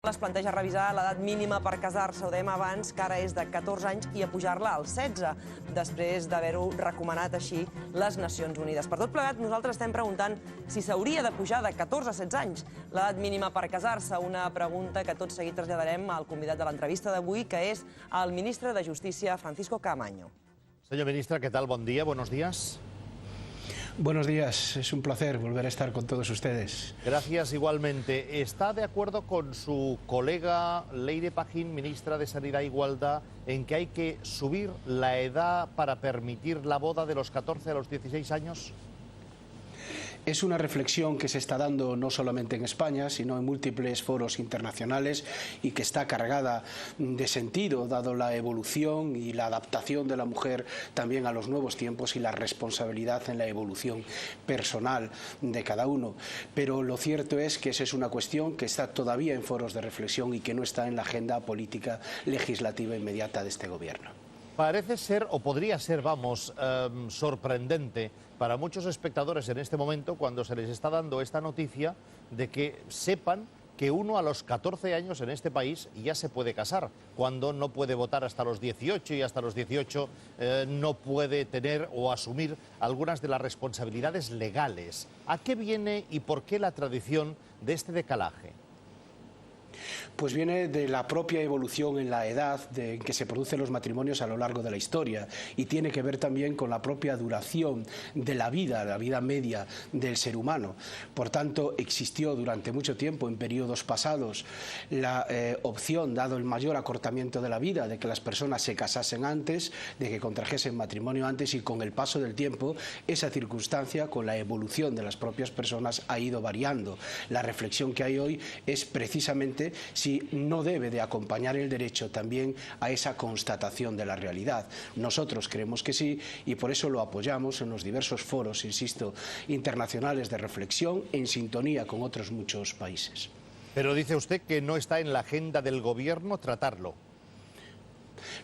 Es planteja revisar l'edat mínima per casar-se, ho dèiem abans, que ara és de 14 anys, i apujar-la als 16, després d'haver-ho recomanat així les Nacions Unides. Per tot plegat, nosaltres estem preguntant si s'hauria de pujar de 14 a 16 anys l'edat mínima per casar-se, una pregunta que tot seguit traslladarem al convidat de l'entrevista d'avui, que és el ministre de Justícia, Francisco Caamaño. Señor ministro, ¿qué tal? Buen día, buenos días. Buenos días, es un placer volver a estar con todos ustedes. Gracias igualmente. ¿Está de acuerdo con su colega Leire Pagín, ministra de Sanidad e Igualdad, en que hay que subir la edad para permitir la boda de los 14 a los 16 años? Es una reflexión que se está dando no solamente en España, sino en múltiples foros internacionales y que está cargada de sentido, dado la evolución y la adaptación de la mujer también a los nuevos tiempos y la responsabilidad en la evolución personal de cada uno. Pero lo cierto es que esa es una cuestión que está todavía en foros de reflexión y que no está en la agenda política legislativa inmediata de este gobierno. Parece ser, o podría ser, vamos, sorprendente para muchos espectadores en este momento cuando se les está dando esta noticia de que sepan que uno a los 14 años en este país ya se puede casar, cuando no puede votar hasta los 18 y hasta los 18 no puede tener o asumir algunas de las responsabilidades legales. ¿A qué viene y por qué la tradición de este decalaje? Pues viene de la propia evolución en la edad en que se producen los matrimonios a lo largo de la historia y tiene que ver también con la propia duración de la vida media del ser humano. Por tanto, existió durante mucho tiempo, en periodos pasados, la opción, dado el mayor acortamiento de la vida, de que las personas se casasen antes, de que contrajesen matrimonio antes, y con el paso del tiempo, esa circunstancia, con la evolución de las propias personas, ha ido variando. La reflexión que hay hoy es precisamente si no debe de acompañar el derecho también a esa constatación de la realidad. Nosotros creemos que sí, y por eso lo apoyamos en los diversos foros, insisto, internacionales de reflexión, en sintonía con otros muchos países. Pero dice usted que no está en la agenda del gobierno tratarlo.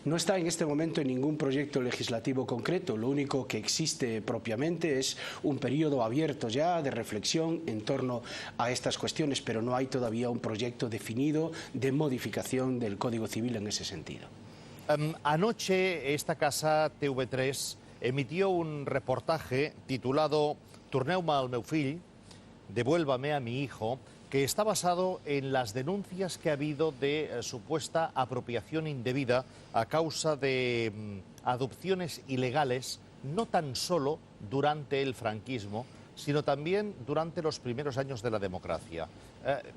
No está en este momento en ningún proyecto legislativo concreto. Lo único que existe propiamente es un periodo abierto ya de reflexión en torno a estas cuestiones, pero no hay todavía un proyecto definido de modificación del Código Civil en ese sentido. Anoche esta casa, TV3, emitió un reportaje titulado «Torneu-me al meu fill, devuélvame a mi hijo», que está basado en las denuncias que ha habido de supuesta apropiación indebida a causa de adopciones ilegales, no tan solo durante el franquismo, sino también durante los primeros años de la democracia.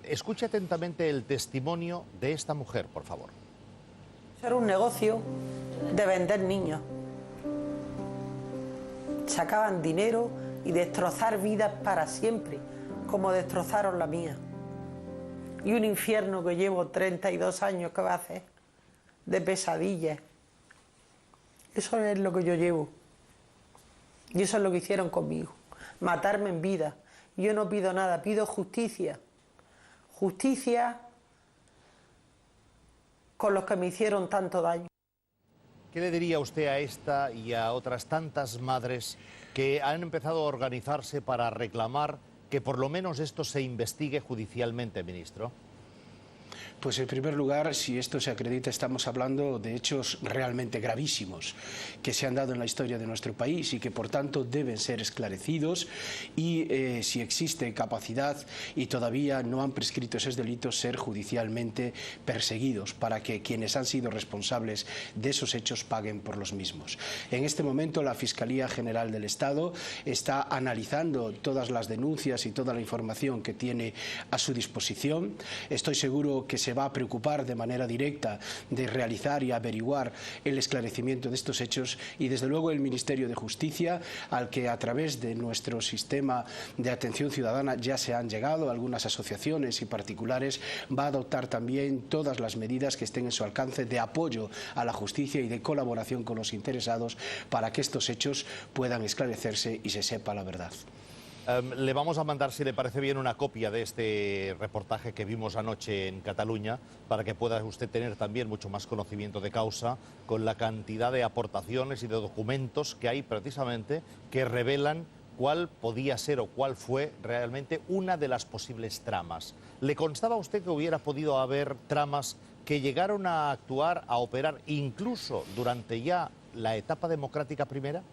Escuche atentamente el testimonio de esta mujer, por favor. Era un negocio de vender niños. Sacaban dinero y destrozar vidas para siempre, como destrozaron la mía. Y un infierno que llevo 32 años que va a hacer, de pesadillas. Eso es lo que yo llevo. Y eso es lo que hicieron conmigo. Matarme en vida. Yo no pido nada, pido justicia. Justicia con los que me hicieron tanto daño. ¿Qué le diría usted a esta y a otras tantas madres que han empezado a organizarse para reclamar que por lo menos esto se investigue judicialmente, ministro? Pues en primer lugar, si esto se acredita, estamos hablando de hechos realmente gravísimos que se han dado en la historia de nuestro país y que por tanto deben ser esclarecidos y si existe capacidad y todavía no han prescrito esos delitos, ser judicialmente perseguidos para que quienes han sido responsables de esos hechos paguen por los mismos. En este momento la Fiscalía General del Estado está analizando todas las denuncias y toda la información que tiene a su disposición. Estoy seguro que se va a preocupar de manera directa de realizar y averiguar el esclarecimiento de estos hechos, y desde luego el Ministerio de Justicia, al que a través de nuestro sistema de atención ciudadana ya se han llegado algunas asociaciones y particulares, va a adoptar también todas las medidas que estén en su alcance de apoyo a la justicia y de colaboración con los interesados para que estos hechos puedan esclarecerse y se sepa la verdad. Le vamos a mandar, si le parece bien, una copia de este reportaje que vimos anoche en Cataluña para que pueda usted tener también mucho más conocimiento de causa con la cantidad de aportaciones y de documentos que hay precisamente que revelan cuál podía ser o cuál fue realmente una de las posibles tramas. ¿Le constaba a usted que hubiera podido haber tramas que llegaron a actuar, a operar incluso durante ya la etapa democrática primera?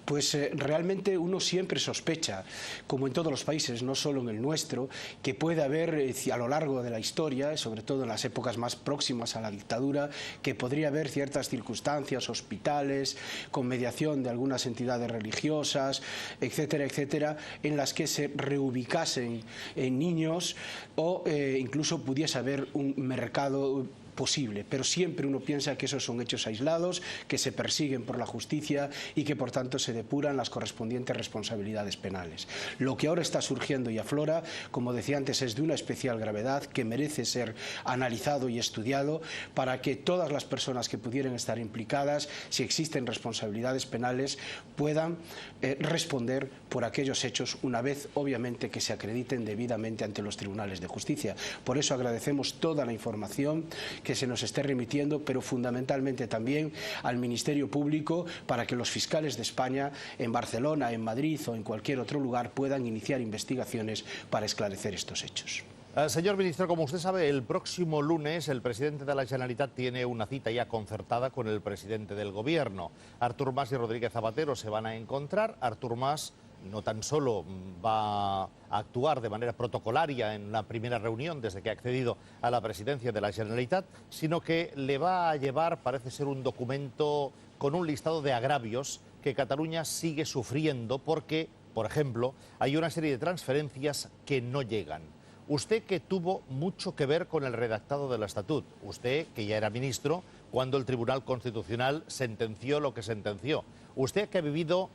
Pues realmente uno siempre sospecha, como en todos los países, no solo en el nuestro, que puede haber a lo largo de la historia, sobre todo en las épocas más próximas a la dictadura, que podría haber ciertas circunstancias, hospitales, con mediación de algunas entidades religiosas, etcétera, etcétera, en las que se reubicasen niños o incluso pudiese haber un mercado posible, pero siempre uno piensa que esos son hechos aislados, que se persiguen por la justicia y que por tanto se depuran las correspondientes responsabilidades penales. Lo que ahora está surgiendo y aflora, como decía antes, es de una especial gravedad que merece ser analizado y estudiado para que todas las personas que pudieran estar implicadas, si existen responsabilidades penales, puedan responder por aquellos hechos una vez, obviamente, que se acrediten debidamente ante los tribunales de justicia. Por eso agradecemos toda la información que se nos esté remitiendo, pero fundamentalmente también al Ministerio Público, para que los fiscales de España en Barcelona, en Madrid o en cualquier otro lugar puedan iniciar investigaciones para esclarecer estos hechos. Señor ministro, como usted sabe, el próximo lunes el presidente de la Generalitat tiene una cita ya concertada con el presidente del Gobierno. Artur Mas y Rodríguez Zapatero se van a encontrar. Artur Mas no tan solo va a actuar de manera protocolaria en la primera reunión desde que ha accedido a la presidencia de la Generalitat, sino que le va a llevar, parece ser, un documento con un listado de agravios que Cataluña sigue sufriendo porque, por ejemplo, hay una serie de transferencias que no llegan. Usted, que tuvo mucho que ver con el redactado del Estatut, usted que ya era ministro cuando el Tribunal Constitucional sentenció lo que sentenció, usted que ha vivido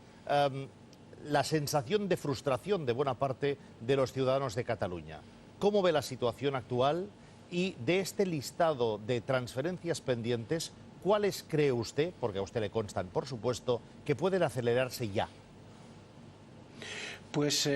la sensación de frustración de buena parte de los ciudadanos de Cataluña. ¿Cómo ve la situación actual? Y de este listado de transferencias pendientes, ¿cuáles cree usted, porque a usted le constan, por supuesto, que pueden acelerarse ya? Pues,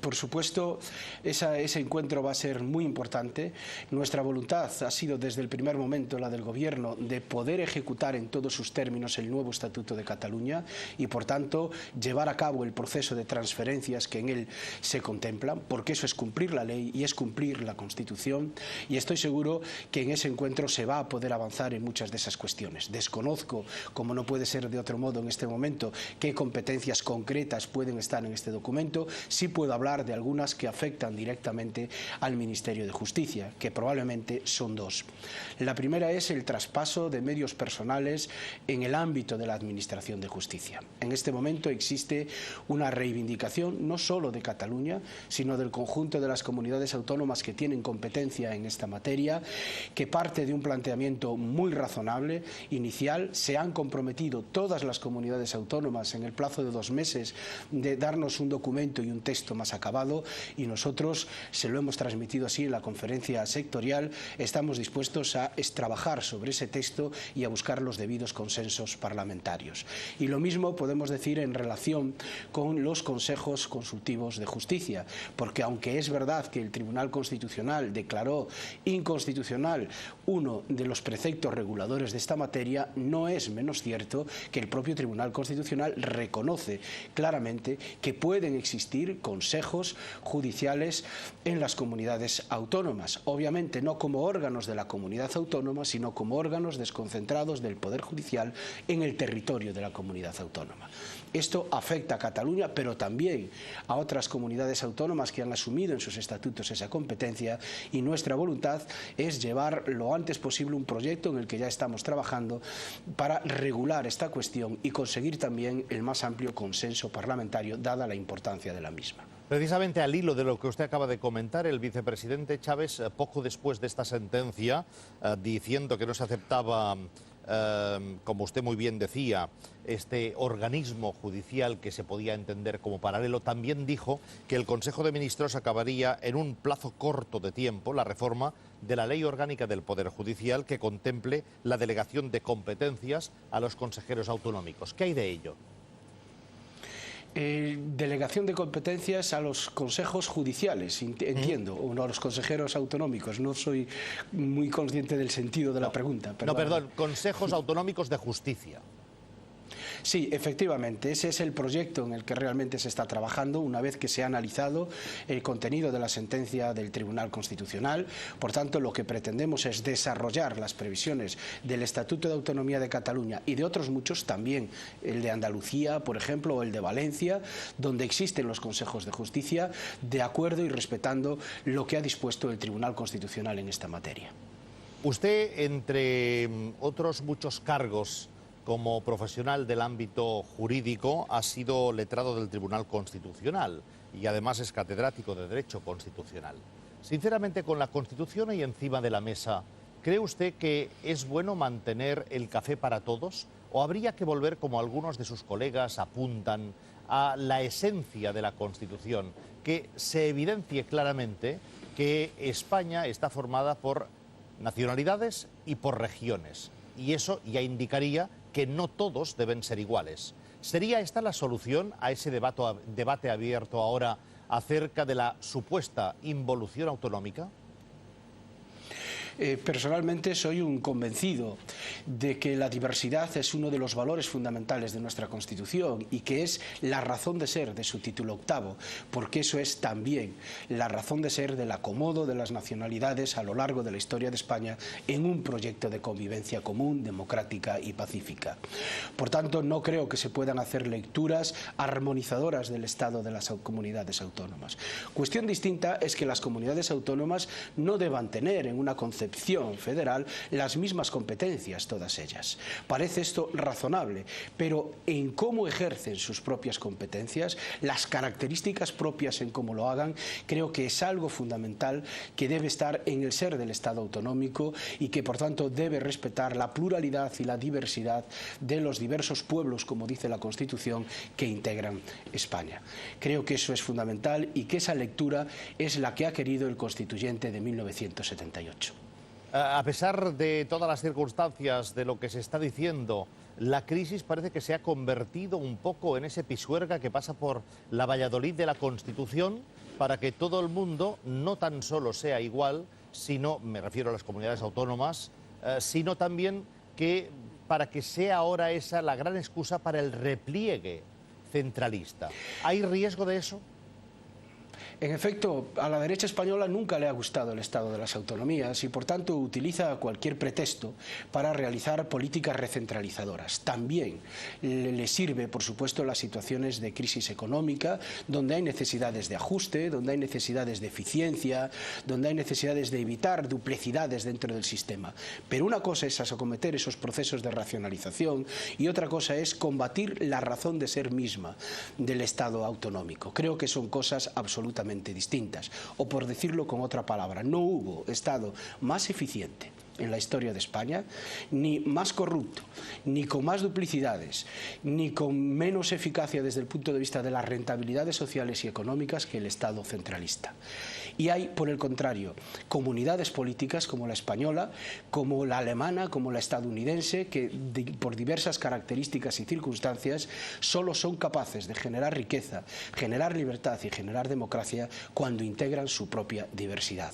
por supuesto, ese encuentro va a ser muy importante. Nuestra voluntad ha sido desde el primer momento, la del Gobierno, de poder ejecutar en todos sus términos el nuevo Estatuto de Cataluña y, por tanto, llevar a cabo el proceso de transferencias que en él se contemplan, porque eso es cumplir la ley y es cumplir la Constitución, y estoy seguro que en ese encuentro se va a poder avanzar en muchas de esas cuestiones. Desconozco, como no puede ser de otro modo en este momento, qué competencias concretas pueden estar en este documento. Sí puedo hablar de algunas que afectan directamente al Ministerio de Justicia, que probablemente son dos. La primera es el traspaso de medios personales en el ámbito de la Administración de Justicia. En este momento existe una reivindicación no solo de Cataluña, sino del conjunto de las comunidades autónomas que tienen competencia en esta materia, que parte de un planteamiento muy razonable, inicial. Se han comprometido todas las comunidades autónomas en el plazo de 2 meses de darnos un documento y un texto más acabado, y nosotros se lo hemos transmitido así en la conferencia sectorial. Estamos dispuestos a trabajar sobre ese texto y a buscar los debidos consensos parlamentarios. Y lo mismo podemos decir en relación con los consejos consultivos de justicia, porque aunque es verdad que el Tribunal Constitucional declaró inconstitucional uno de los preceptos reguladores de esta materia, no es menos cierto que el propio Tribunal Constitucional reconoce claramente que pueden existir consejos judiciales en las comunidades autónomas, obviamente no como órganos de la comunidad autónoma, sino como órganos desconcentrados del Poder Judicial en el territorio de la comunidad autónoma. Esto afecta a Cataluña, pero también a otras comunidades autónomas que han asumido en sus estatutos esa competencia, y nuestra voluntad es llevar lo antes posible un proyecto en el que ya estamos trabajando para regular esta cuestión y conseguir también el más amplio consenso parlamentario, dada la importancia de la misma. Precisamente al hilo de lo que usted acaba de comentar, el vicepresidente Chaves, poco después de esta sentencia, diciendo que no se aceptaba, como usted muy bien decía, este organismo judicial que se podía entender como paralelo, también dijo que el Consejo de Ministros acabaría en un plazo corto de tiempo la reforma de la Ley Orgánica del Poder Judicial que contemple la delegación de competencias a los consejeros autonómicos. ¿Qué hay de ello? Delegación de competencias a los consejos judiciales, entiendo, o no a los consejeros autonómicos. No soy muy consciente del sentido de la pregunta. No, perdón, consejos autonómicos de justicia. Sí, efectivamente, ese es el proyecto en el que realmente se está trabajando una vez que se ha analizado el contenido de la sentencia del Tribunal Constitucional. Por tanto, lo que pretendemos es desarrollar las previsiones del Estatuto de Autonomía de Cataluña y de otros muchos, también el de Andalucía, por ejemplo, o el de Valencia, donde existen los consejos de justicia, de acuerdo y respetando lo que ha dispuesto el Tribunal Constitucional en esta materia. Usted, entre otros muchos cargos como profesional del ámbito jurídico, ha sido letrado del Tribunal Constitucional y además es catedrático de Derecho Constitucional. Sinceramente, con la Constitución ahí encima de la mesa, ¿cree usted que es bueno mantener el café para todos o habría que volver, como algunos de sus colegas apuntan, a la esencia de la Constitución, que se evidencie claramente que España está formada por nacionalidades y por regiones? Y eso ya indicaría que no todos deben ser iguales. ¿Sería esta la solución a ese debate abierto ahora acerca de la supuesta involución autonómica? Personalmente soy un convencido de que la diversidad es uno de los valores fundamentales de nuestra Constitución y que es la razón de ser de su título octavo, porque eso es también la razón de ser del acomodo de las nacionalidades a lo largo de la historia de España en un proyecto de convivencia común, democrática y pacífica. Por tanto, no creo que se puedan hacer lecturas armonizadoras del estado de las comunidades autónomas. Cuestión distinta es que las comunidades autónomas no deban tener en una concepción federal las mismas competencias, todas ellas. Parece esto razonable, pero en cómo ejercen sus propias competencias, las características propias en cómo lo hagan, creo que es algo fundamental que debe estar en el ser del Estado autonómico y que por tanto debe respetar la pluralidad y la diversidad de los diversos pueblos, como dice la Constitución, que integran España. Creo que eso es fundamental y que esa lectura es la que ha querido el constituyente de 1978. A pesar de todas las circunstancias de lo que se está diciendo, la crisis parece que se ha convertido un poco en ese pisuerga que pasa por la Valladolid de la Constitución para que todo el mundo no tan solo sea igual, sino, me refiero a las comunidades autónomas, sino también que para que sea ahora esa la gran excusa para el repliegue centralista. ¿Hay riesgo de eso? En efecto, a la derecha española nunca le ha gustado el estado de las autonomías y por tanto utiliza cualquier pretexto para realizar políticas recentralizadoras. También le sirve, por supuesto, las situaciones de crisis económica, donde hay necesidades de ajuste, donde hay necesidades de eficiencia, donde hay necesidades de evitar duplicidades dentro del sistema. Pero una cosa es acometer esos procesos de racionalización y otra cosa es combatir la razón de ser misma del Estado autonómico. Creo que son cosas absolutamente distintas, o por decirlo con otra palabra, no hubo Estado más eficiente en la historia de España, ni más corrupto, ni con más duplicidades, ni con menos eficacia desde el punto de vista de las rentabilidades sociales y económicas que el Estado centralista. Y hay, por el contrario, comunidades políticas como la española, como la alemana, como la estadounidense, que por diversas características y circunstancias solo son capaces de generar riqueza, generar libertad y generar democracia cuando integran su propia diversidad.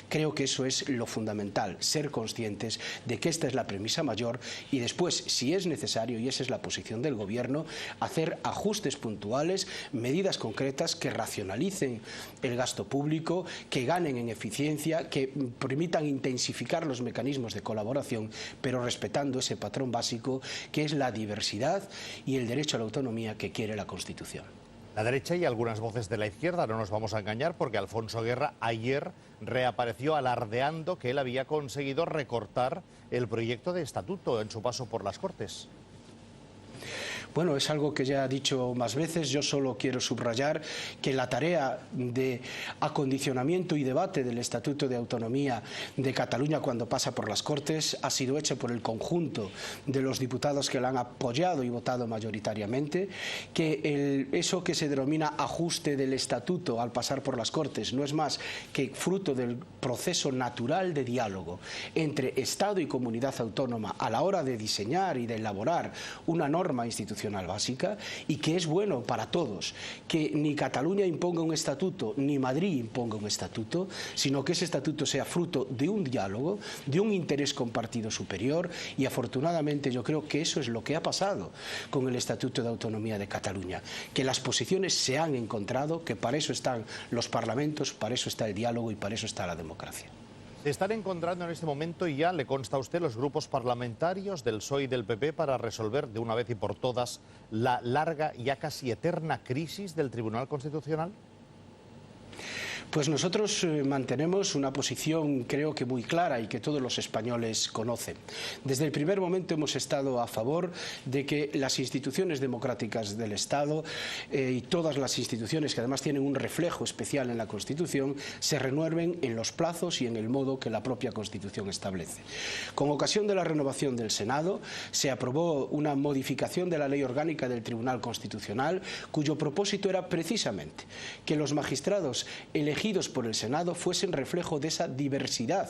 Creo que eso es lo fundamental, ser conscientes de que esta es la premisa mayor y después, si es necesario, y esa es la posición del Gobierno, hacer ajustes puntuales, medidas concretas que racionalicen el gasto público, que ganen en eficiencia, que permitan intensificar los mecanismos de colaboración, pero respetando ese patrón básico que es la diversidad y el derecho a la autonomía que quiere la Constitución. La derecha y algunas voces de la izquierda, no nos vamos a engañar, porque Alfonso Guerra ayer reapareció alardeando que él había conseguido recortar el proyecto de estatuto en su paso por las Cortes. Bueno, es algo que ya he dicho más veces. Yo solo quiero subrayar que la tarea de acondicionamiento y debate del Estatuto de Autonomía de Cataluña cuando pasa por las Cortes ha sido hecha por el conjunto de los diputados que la han apoyado y votado mayoritariamente, que eso que se denomina ajuste del Estatuto al pasar por las Cortes no es más que fruto del proceso natural de diálogo entre Estado y comunidad autónoma a la hora de diseñar y de elaborar una norma institucional constitucional básica y que es bueno para todos, que ni Cataluña imponga un estatuto ni Madrid imponga un estatuto, sino que ese estatuto sea fruto de un diálogo, de un interés compartido superior, y afortunadamente yo creo que eso es lo que ha pasado con el Estatuto de Autonomía de Cataluña, que las posiciones se han encontrado, que para eso están los parlamentos, para eso está el diálogo y para eso está la democracia. Se están encontrando en este momento, y ya le consta a usted, los grupos parlamentarios del PSOE y del PP para resolver de una vez y por todas la larga, ya casi eterna crisis del Tribunal Constitucional. Pues nosotros mantenemos una posición, creo que muy clara y que todos los españoles conocen. Desde el primer momento hemos estado a favor de que las instituciones democráticas del Estado y todas las instituciones que además tienen un reflejo especial en la Constitución se renueven en los plazos y en el modo que la propia Constitución establece. Con ocasión de la renovación del Senado se aprobó una modificación de la Ley Orgánica del Tribunal Constitucional, cuyo propósito era precisamente que los magistrados elegidos por el Senado fuesen reflejo de esa diversidad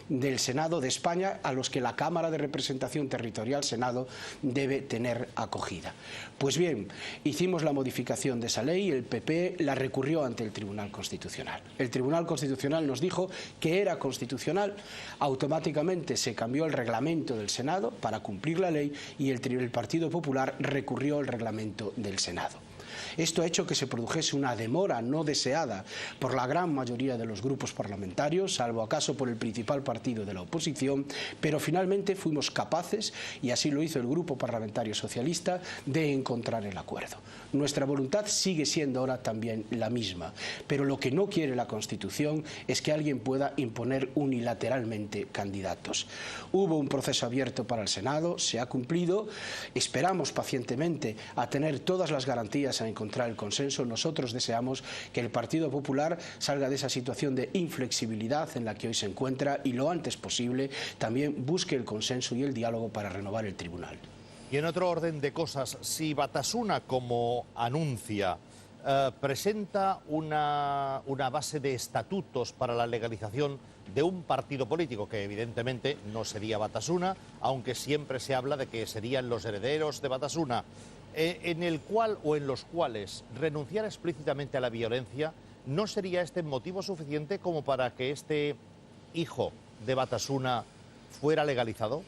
del Senado de España a los que la Cámara de Representación Territorial, Senado, debe tener acogida. Pues bien, hicimos la modificación de esa ley y el PP la recurrió ante el Tribunal Constitucional. El Tribunal Constitucional nos dijo que era constitucional, automáticamente se cambió el reglamento del Senado para cumplir la ley y el Partido Popular recurrió al reglamento del Senado. Esto ha hecho que se produjese una demora no deseada por la gran mayoría de los grupos parlamentarios, salvo acaso por el principal partido de la oposición, pero finalmente fuimos capaces, y así lo hizo el Grupo Parlamentario Socialista, de encontrar el acuerdo. Nuestra voluntad sigue siendo ahora también la misma, pero lo que no quiere la Constitución es que alguien pueda imponer unilateralmente candidatos. Hubo un proceso abierto para el Senado, se ha cumplido, esperamos pacientemente a tener todas las garantías a encontrar el consenso. Nosotros deseamos que el Partido Popular salga de esa situación de inflexibilidad en la que hoy se encuentra y lo antes posible también busque el consenso y el diálogo para renovar el tribunal. Y en otro orden de cosas, si Batasuna, como anuncia, presenta una base de estatutos para la legalización de un partido político, que evidentemente no sería Batasuna, aunque siempre se habla de que serían los herederos de Batasuna, en el cual o en los cuales renunciar explícitamente a la violencia, ¿no sería este motivo suficiente como para que este hijo de Batasuna fuera legalizado?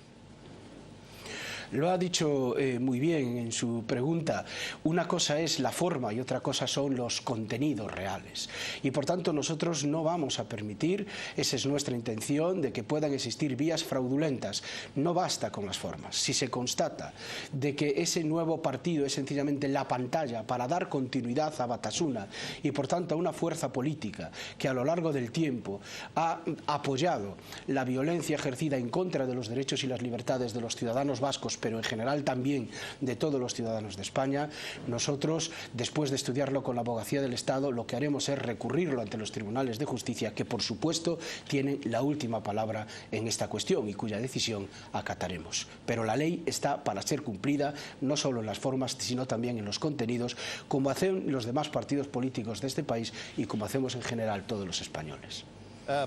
Lo ha dicho muy bien en su pregunta. Una cosa es la forma y otra cosa son los contenidos reales. Y por tanto nosotros no vamos a permitir, esa es nuestra intención, de que puedan existir vías fraudulentas. No basta con las formas. Si se constata de que ese nuevo partido es sencillamente la pantalla para dar continuidad a Batasuna y por tanto a una fuerza política que a lo largo del tiempo ha apoyado la violencia ejercida en contra de los derechos y las libertades de los ciudadanos vascos, pero en general también de todos los ciudadanos de España, nosotros, después de estudiarlo con la Abogacía del Estado, lo que haremos es recurrirlo ante los tribunales de justicia, que por supuesto tienen la última palabra en esta cuestión y cuya decisión acataremos. Pero la ley está para ser cumplida, no solo en las formas, sino también en los contenidos, como hacen los demás partidos políticos de este país y como hacemos en general todos los españoles.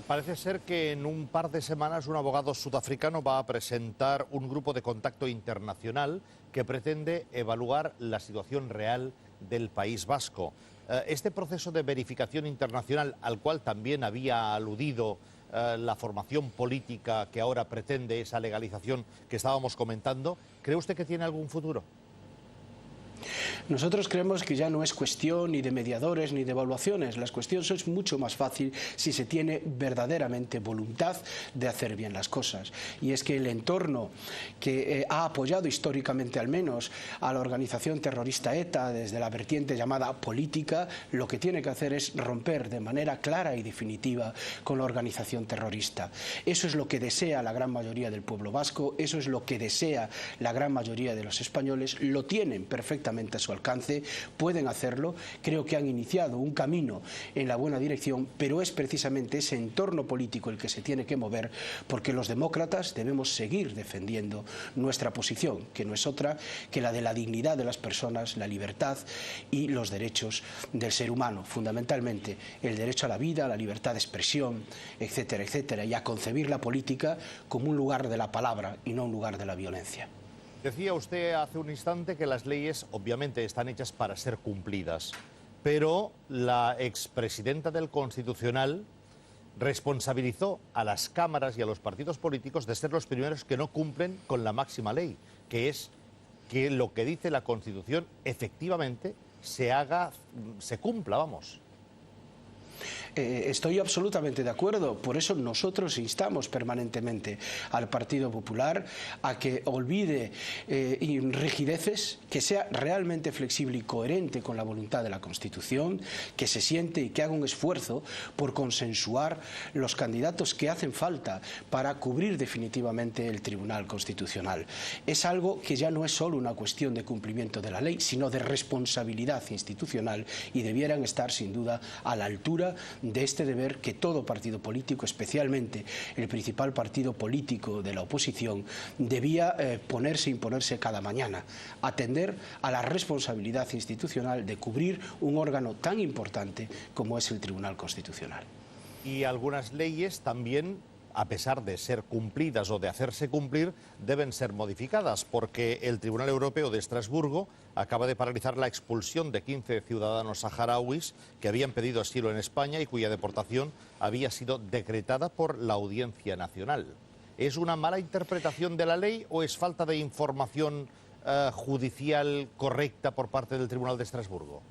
Parece ser que en un par de semanas un abogado sudafricano va a presentar un grupo de contacto internacional que pretende evaluar la situación real del País Vasco. Este proceso de verificación internacional, al cual también había aludido la formación política que ahora pretende esa legalización que estábamos comentando, ¿cree usted que tiene algún futuro? Nosotros creemos que ya no es cuestión ni de mediadores ni de evaluaciones. La cuestión es mucho más fácil si se tiene verdaderamente voluntad de hacer bien las cosas. Y es que el entorno que ha apoyado históricamente al menos a la organización terrorista ETA desde la vertiente llamada política, lo que tiene que hacer es romper de manera clara y definitiva con la organización terrorista. Eso es lo que desea la gran mayoría del pueblo vasco, eso es lo que desea la gran mayoría de los españoles, lo tienen perfectamente a su alcance, pueden hacerlo, creo que han iniciado un camino en la buena dirección, pero es precisamente ese entorno político el que se tiene que mover, porque los demócratas debemos seguir defendiendo nuestra posición, que no es otra que la de la dignidad de las personas, la libertad y los derechos del ser humano, fundamentalmente el derecho a la vida, a la libertad de expresión, etcétera, etcétera, y a concebir la política como un lugar de la palabra y no un lugar de la violencia. Decía usted hace un instante que las leyes obviamente están hechas para ser cumplidas, pero la expresidenta del Constitucional responsabilizó a las cámaras y a los partidos políticos de ser los primeros que no cumplen con la máxima ley, que es que lo que dice la Constitución efectivamente se cumpla, vamos. Estoy absolutamente de acuerdo, por eso nosotros instamos permanentemente al Partido Popular a que olvide rigideces, que sea realmente flexible y coherente con la voluntad de la Constitución, que se siente y que haga un esfuerzo por consensuar los candidatos que hacen falta para cubrir definitivamente el Tribunal Constitucional. Es algo que ya no es solo una cuestión de cumplimiento de la ley, sino de responsabilidad institucional, y debieran estar sin duda a la altura de este deber que todo partido político, especialmente el principal partido político de la oposición, debía imponerse cada mañana, atender a la responsabilidad institucional de cubrir un órgano tan importante como es el Tribunal Constitucional. Y algunas leyes también, a pesar de ser cumplidas o de hacerse cumplir, deben ser modificadas, porque el Tribunal Europeo de Estrasburgo acaba de paralizar la expulsión de 15 ciudadanos saharauis que habían pedido asilo en España y cuya deportación había sido decretada por la Audiencia Nacional. ¿Es una mala interpretación de la ley o es falta de información judicial correcta por parte del Tribunal de Estrasburgo?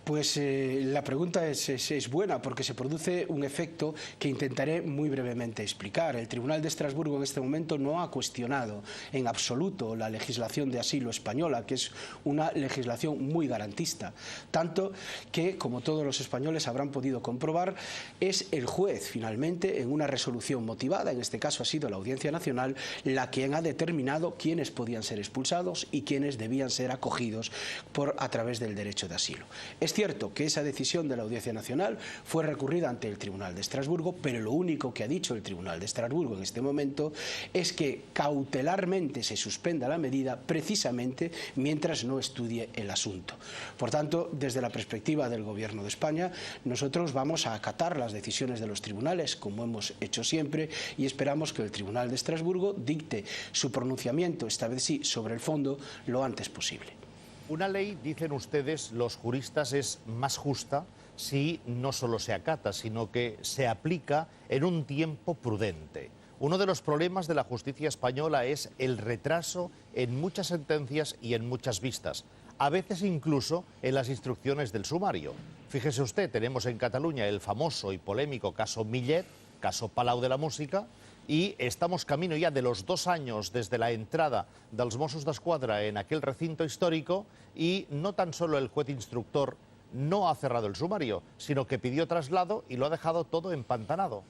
Pues la pregunta es buena, porque se produce un efecto que intentaré muy brevemente explicar. El Tribunal de Estrasburgo en este momento no ha cuestionado en absoluto la legislación de asilo española, que es una legislación muy garantista, tanto que, como todos los españoles habrán podido comprobar, es el juez finalmente, en una resolución motivada, en este caso ha sido la Audiencia Nacional, la quien ha determinado quiénes podían ser expulsados y quiénes debían ser acogidos a través del derecho de asilo. Es cierto que esa decisión de la Audiencia Nacional fue recurrida ante el Tribunal de Estrasburgo, pero lo único que ha dicho el Tribunal de Estrasburgo en este momento es que cautelarmente se suspenda la medida precisamente mientras no estudie el asunto. Por tanto, desde la perspectiva del Gobierno de España, nosotros vamos a acatar las decisiones de los tribunales, como hemos hecho siempre, y esperamos que el Tribunal de Estrasburgo dicte su pronunciamiento, esta vez sí, sobre el fondo, lo antes posible. Una ley, dicen ustedes, los juristas, es más justa si no solo se acata, sino que se aplica en un tiempo prudente. Uno de los problemas de la justicia española es el retraso en muchas sentencias y en muchas vistas, a veces incluso en las instrucciones del sumario. Fíjese usted, tenemos en Cataluña el famoso y polémico caso Millet, caso Palau de la Música, y estamos camino ya de los 2 años desde la entrada dels Mossos d'Esquadra en aquel recinto histórico, y no tan solo el juez instructor no ha cerrado el sumario, sino que pidió traslado y lo ha dejado todo empantanado.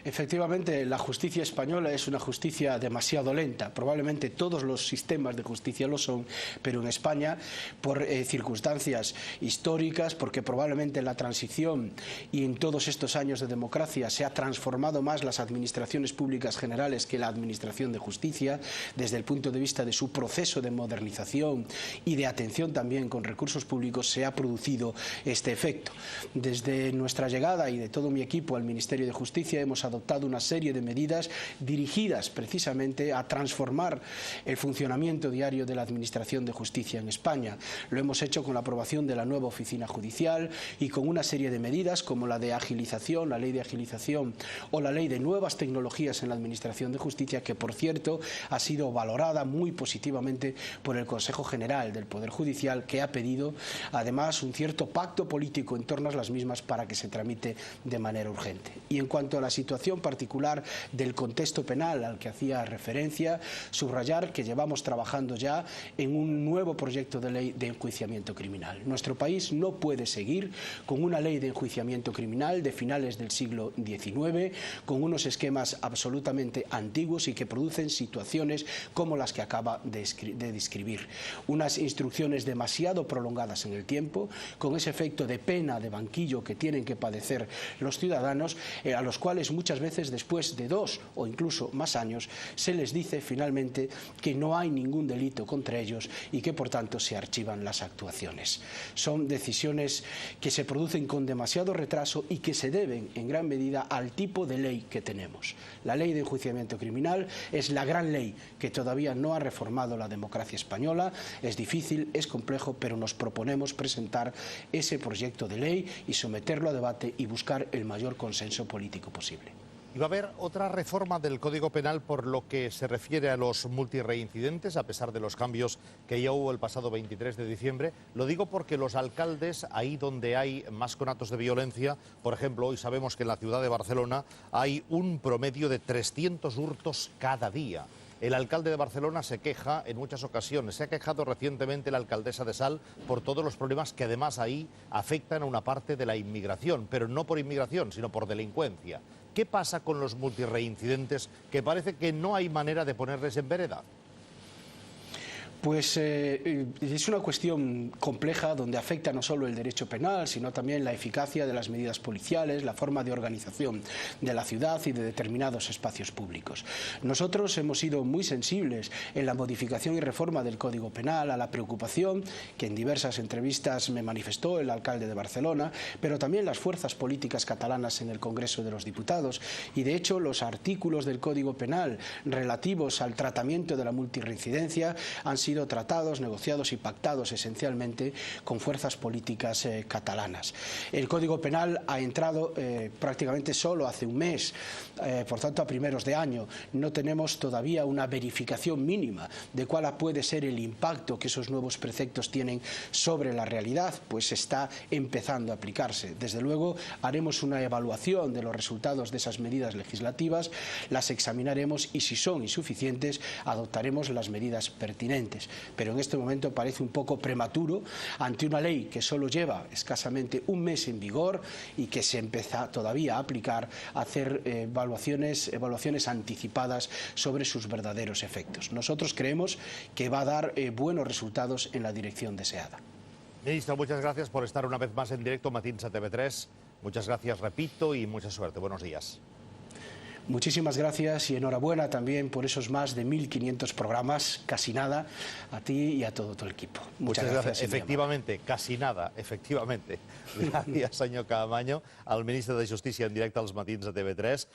Efectivamente, la justicia española es una justicia demasiado lenta. Probablemente todos los sistemas de justicia lo son, pero en España, por circunstancias históricas, porque probablemente en la transición y en todos estos años de democracia se ha transformado más las administraciones públicas generales que la administración de justicia, desde el punto de vista de su proceso de modernización y de atención también con recursos públicos, se ha producido este efecto. Desde nuestra llegada y de todo mi equipo al Ministerio de Justicia hemos adoptado una serie de medidas dirigidas precisamente a transformar el funcionamiento diario de la Administración de Justicia en España. Lo hemos hecho con la aprobación de la nueva oficina judicial y con una serie de medidas como la de agilización, la ley de agilización o la ley de nuevas tecnologías en la Administración de Justicia, que por cierto ha sido valorada muy positivamente por el Consejo General del Poder Judicial, que ha pedido además un cierto pacto político en torno a las mismas para que se tramite de manera urgente. Y en cuanto a la situación particular del contexto penal al que hacía referencia, subrayar que llevamos trabajando ya en un nuevo proyecto de ley de enjuiciamiento criminal. Nuestro país no puede seguir con una ley de enjuiciamiento criminal de finales del siglo XIX, con unos esquemas absolutamente antiguos y que producen situaciones como las que acaba de describir. Unas instrucciones demasiado prolongadas en el tiempo, con ese efecto de pena de banquillo que tienen que padecer los ciudadanos, a los cuales muchas muchas veces después de 2 o incluso más años se les dice finalmente que no hay ningún delito contra ellos y que por tanto se archivan las actuaciones. Son decisiones que se producen con demasiado retraso y que se deben en gran medida al tipo de ley que tenemos. La ley de enjuiciamiento criminal es la gran ley que todavía no ha reformado la democracia española. Es difícil, es complejo, pero nos proponemos presentar ese proyecto de ley y someterlo a debate y buscar el mayor consenso político posible. ¿Y va a haber otra reforma del Código Penal por lo que se refiere a los multirreincidentes, a pesar de los cambios que ya hubo el pasado 23 de diciembre? Lo digo porque los alcaldes, ahí donde hay más conatos de violencia, por ejemplo, hoy sabemos que en la ciudad de Barcelona hay un promedio de 300 hurtos cada día. El alcalde de Barcelona se queja en muchas ocasiones. Se ha quejado recientemente la alcaldesa de Salt por todos los problemas que además ahí afectan a una parte de la inmigración, pero no por inmigración, sino por delincuencia. ¿Qué pasa con los multirreincidentes que parece que no hay manera de ponerles en vereda? Pues es una cuestión compleja donde afecta no solo el derecho penal, sino también la eficacia de las medidas policiales, la forma de organización de la ciudad y de determinados espacios públicos. Nosotros hemos sido muy sensibles en la modificación y reforma del Código Penal a la preocupación que en diversas entrevistas me manifestó el alcalde de Barcelona, pero también las fuerzas políticas catalanas en el Congreso de los Diputados. Y de hecho los artículos del Código Penal relativos al tratamiento de la multirreincidencia han sido tratados, negociados y pactados esencialmente con fuerzas políticas catalanas. El Código Penal ha entrado prácticamente solo hace un mes, por tanto a primeros de año. No tenemos todavía una verificación mínima de cuál puede ser el impacto que esos nuevos preceptos tienen sobre la realidad, pues está empezando a aplicarse. Desde luego haremos una evaluación de los resultados de esas medidas legislativas, las examinaremos y si son insuficientes adoptaremos las medidas pertinentes. Pero en este momento parece un poco prematuro ante una ley que solo lleva escasamente un mes en vigor y que se empieza todavía a aplicar, a hacer evaluaciones anticipadas sobre sus verdaderos efectos. Nosotros creemos que va a dar buenos resultados en la dirección deseada. Ministro, muchas gracias por estar una vez más en directo Matins a TV3. Muchas gracias, repito, y mucha suerte. Buenos días. Muchísimas gracias y enhorabuena también por esos más de 1.500 programas, casi nada, a ti y a todo tu equipo. Muchas gracias. Efectivamente, casi nada, efectivamente. Gràcies, senyor Caamaño, el ministre de Justícia en directe als Matins de TV3.